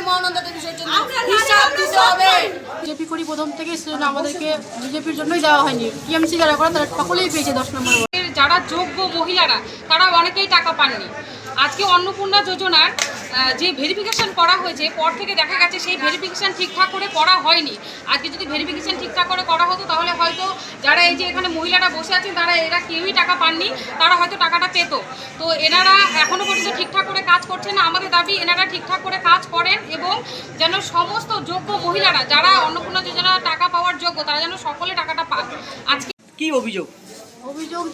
মহানন্দাতে বিসর্জন হিসাব দিতে হবে। বিজেপি করি প্রথম থেকে, সেজন্য আমাদেরকে বিজেপির জন্যই দেওয়া হয়নি। টিএমসি যারা করে তারা সকলেই পেয়েছে 10 নম্বর ওয়ার্ডে। যারা যোগ্য মহিলারা তারা অনেকেই টাকা পাননি। আজকে অন্নপূর্ণা যোজনার যে ভেরিফিকেশন করা হয়েছে পর থেকে দেখা গেছে সেই ভেরিফিকেশন ঠিকঠাক করে করা হয়নি। আজকে যদি ভেরিফিকেশন ঠিকঠাক করে করা হতো তাহলে হয়তো যারা এই যে এখানে মহিলারা বসে আছেন এরা কেউই টাকা পাননি, তারা হয়তো টাকাটা পেত। তো এনারা এখনও পর্যন্ত ঠিকঠাক করে কাজ করছেন না। আমাদের দাবি এনারা ঠিকঠাক করে কাজ করেন এবং যেন সমস্ত যোগ্য মহিলারা যারা অন্নপূর্ণা যোজনার টাকা পাওয়ার যোগ্য তারা যেন সকলে টাকাটা পান। আজকে কি অভিযোগ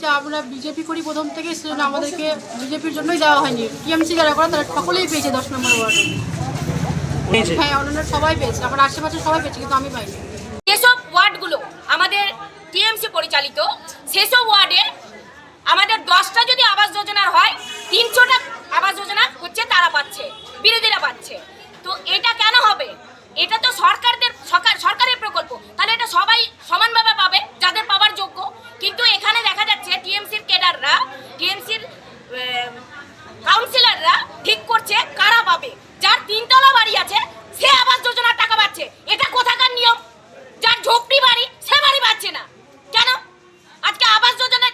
যে আমরা বিজেপি করি প্রথম থেকে, সেজন্য আমাদেরকে বিজেপির জন্যই দেওয়া হয়নি। টিএমসি যারা করে তারা সকলেই পেয়েছে 10 নম্বর ওয়ার্ডে। হ্যাঁ, অন্যান্য সবাই পেয়েছে, আমার আশেপাশে সবাই পেয়েছে, কিন্তু আমি পাইনি। যেসব ওয়ার্ডগুলো আমাদের টিএমসি পরিচালিত সেসব ওয়ার্ডে আমাদের 10টা যদি আবাস যোজনার হয় 300টা আবাস যোজনা হচ্ছে তারা পাচ্ছে, বিরোধীরা পাচ্ছে। তো এটা কেন হবে? এটা তো সরকারের প্রকল্প, তাহলে এটা সবাই সমানভাবে পাবে যাদের পাওয়ার যোগ্য। কিন্তু এখানে দেখা যাচ্ছে টিএমসির ক্যাডাররা, টিএমসির কাউন্সিলররা ঠিক করছে কারা পাবে। যার 3তলা বাড়ি আছে সে আবাস যোজনার টাকা পাচ্ছে। এটা কোথাকার নিয়ম? যার ঝোপড়ি বাড়ি সে বাড়ি পাচ্ছে না কেন? আজকে আবাস যোজনার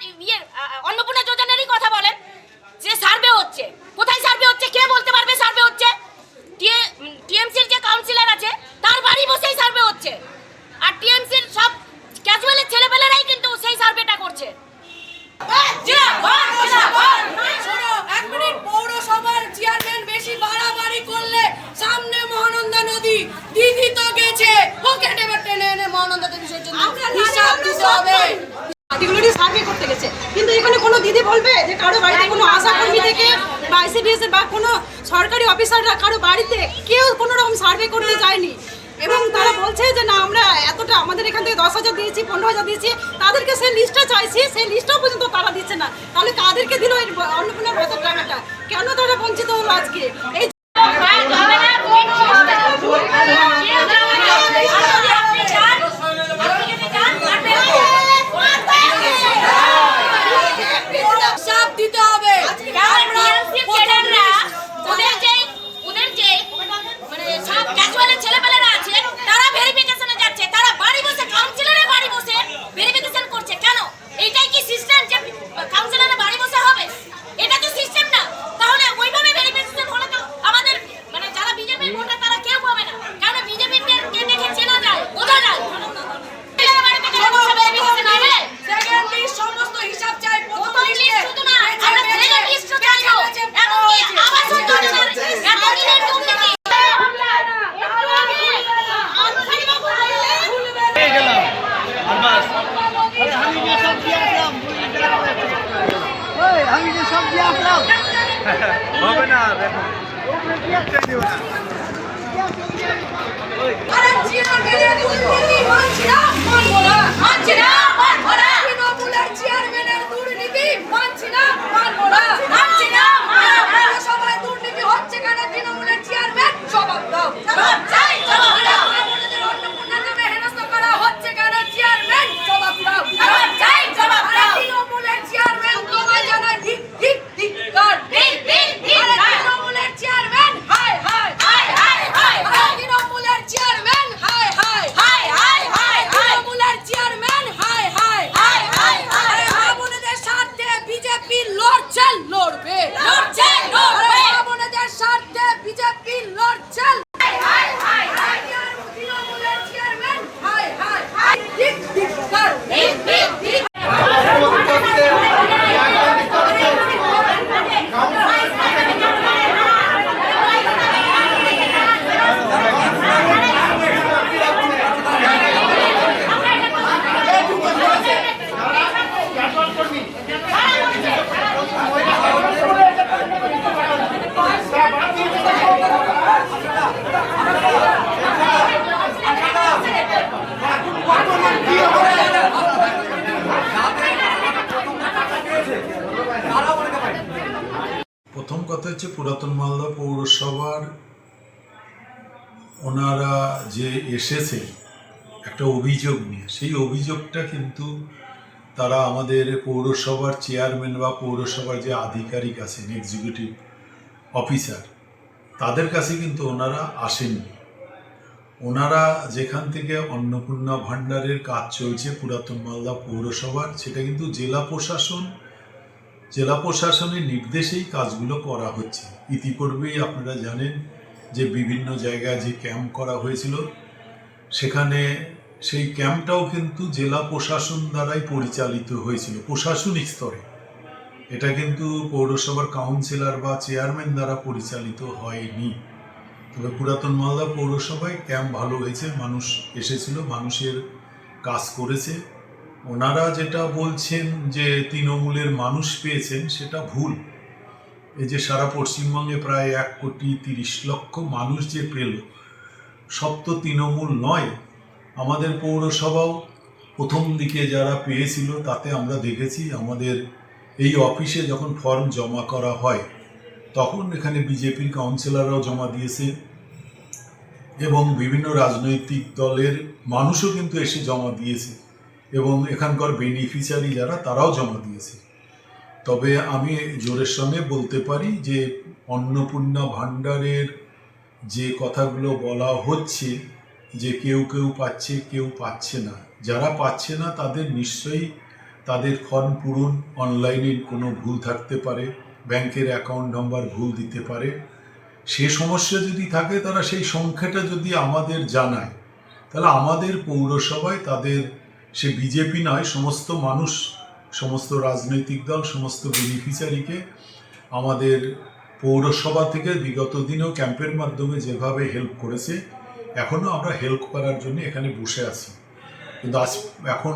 অন্নপূর্ণা যোজনারই কথা বলেন, যে সার্ভে হচ্ছে, কোথায় সার্ভে হচ্ছে কে বলতে পারবে? সার্ভে হচ্ছে টিএমসির যে কাউন্সিলর আছে তার বাড়ি বসেই সার্ভে হচ্ছে, আর টিএমসির সব ক্যাজুয়ালের ছেলেপেলেরাই কিন্তু সেই সার্ভেটা করছে। পৌরসভার চেয়ারম্যান বেশি বাড়াবাড়ি করলে সামনে মহানন্দা নদী, দিদি তো গেছে, ওকে টেনে এনে মহানন্দাতে বিসর্জন হিসাব দিতে হবে। পার্টিকুলারলি সার্ভে করতে গেছে, কিন্তু এখানে কোনো দিদি বলবে যে কারো বাড়িতে কোনো আশাকর্মী থেকে বা আইসিডিএস বা কোনো সরকারি অফিসাররা কারো বাড়িতে কেউ কোনো রকম সার্ভে করতে যায়নি। এবং তারা বলছে যে না আমরা এতটা আমাদের এখান থেকে 10,000 দিয়েছি, 15,000 দিয়েছি, তাদেরকে সেই লিস্টটা চাইছি, সেই লিস্টটাও পর্যন্ত তারা দিচ্ছে না। তাহলে কাদেরকে দিল এই অন্নপূর্ণা ভাতার টাকাটা? কেন তারা বঞ্চিত হলো আজকে? এই দিতে হবে। ছেলেপেলেরা আছে তারা ভেরিফিকেশনে যাচ্ছে, তারা বাড়ি বসে কাউন্সিলরের বাড়ি বসে ভেরিফিকেশন করছে কেন? এইটাই কি সিস্টেম যে কাউন্সিলরের বাড়ি বসে হবে? এটা তো সিস্টেম না। তাহলে ওইভাবে ভেরিফিকেশন হলে তো আমাদের যারা বিজেপির ভোটার তারা কেউ পাবে না। কারণ বিজেপির কে দেখে চেনা যায়, বোঝা যায়। সমস্ত হিসাব চাই, প্রথম লিস্ট শুধু না, আমরা সেকেন্ড লিস্টও চাইবো। এমনকি আবাস যোজনার এতদিনের দুর্নীতি আমি যে সব দিয়ে আসলাম হবে না, দেখো চেয়ারম্যানের দুর্নীতি মানছি না, মানবো না। সবাই দুর্নীতি হচ্ছে কেন? তৃণমূলের চেয়ারম্যান জবাব দাও। অন্নপূর্ণা নামে হেনস্থা করা হচ্ছে কেন? চেয়ারম্যান জবাব দাও। তৃণমূলের চেয়ারম্যান তোমায় জানায় ঠিক ঠিক ঠিক কর। তৃণমূলের চেয়ারম্যান হায় হায় তৃণমূলের চেয়ারম্যান হায় হায় তৃণমূলের চেয়ারম্যান হায় হায় বোনদের স্বার্থে বিজেপি লড়ছে, লড়বে। বোনদের স্বার্থে বিজেপি লড়ছে। তৃণমূলের চেয়ারম্যান হায় হায় ঠিক ঠিক কর। প্রথম কথা হচ্ছে পুরাতন মালদা পৌরসভার ওনারা যে এসেছে একটা অভিযোগ নিয়ে, সেই অভিযোগটা কিন্তু তারা আমাদের পৌরসভার চেয়ারম্যান বা পৌরসভার যে আধিকারিক আছেন এক্সিকিউটিভ অফিসার তাদের কাছে কিন্তু ওনারা আসেননি। ওনারা যেখান থেকে অন্নপূর্ণা ভাণ্ডারের কাজ চলছে পুরাতন মালদা পৌরসভার, সেটা কিন্তু জেলা প্রশাসনের নির্দেশেই কাজগুলো করা হচ্ছে। ইতিপূর্বেই আপনারা জানেন যে বিভিন্ন জায়গায় যে ক্যাম্প করা হয়েছিল, সেখানে সেই ক্যাম্পটাও কিন্তু জেলা প্রশাসন দ্বারাই পরিচালিত হয়েছিল প্রশাসনিক স্তরে। এটা কিন্তু পৌরসভার কাউন্সিলর বা চেয়ারম্যান দ্বারা পরিচালিত হয়নি। তবে পুরাতন মালদা পৌরসভায় ক্যাম্প ভালো হয়েছে, মানুষ এসেছিল, মানুষের কাজ করেছে। ওনারা যেটা বলছেন যে তৃণমূলের মানুষ পেয়েছেন, সেটা ভুল। এই যে সারা পশ্চিমবঙ্গে প্রায় 1,30,00,000 মানুষ যে পেল, সব তো তৃণমূল নয়। আমাদের পৌরসভাও প্রথম দিকে যারা পেয়েছিল, তাতে আমরা দেখেছি আমাদের এই অফিসে যখন ফর্ম জমা করা হয়, তখন এখানে বিজেপির কাউন্সিলররাও জমা দিয়েছে এবং বিভিন্ন রাজনৈতিক দলের মানুষও কিন্তু এসে জমা দিয়েছে এবং এখানকার বেনিফিশিয়ারি যারা, তারাও জমা দিয়েছে। তবে আমি জোরের সঙ্গে বলতে পারি যে অন্নপূর্ণা ভাণ্ডারের যে কথাগুলো বলা হচ্ছে যে কেউ কেউ পাচ্ছে, কেউ পাচ্ছে না, যারা পাচ্ছে না তাদের নিশ্চয়ই তাদের ফর্ম পূরণ অনলাইনে কোনো ভুল থাকতে পারে, ব্যাংকের অ্যাকাউন্ট নাম্বার ভুল দিতে পারে। সে সমস্যা যদি থাকে, তারা সেই সংখ্যাটা যদি আমাদের জানায়, তাহলে আমাদের পৌরসভায় তাদের, সে বিজেপি নয়, সমস্ত মানুষ, সমস্ত রাজনৈতিক দল, সমস্ত বেনিফিশিয়ারিকে আমাদের পৌরসভা থেকে বিগত দিনেও ক্যাম্পের মাধ্যমে যেভাবে হেল্প করেছে, এখনও আমরা হেল্প করার জন্য এখানে বসে আছি। কিন্তু এখন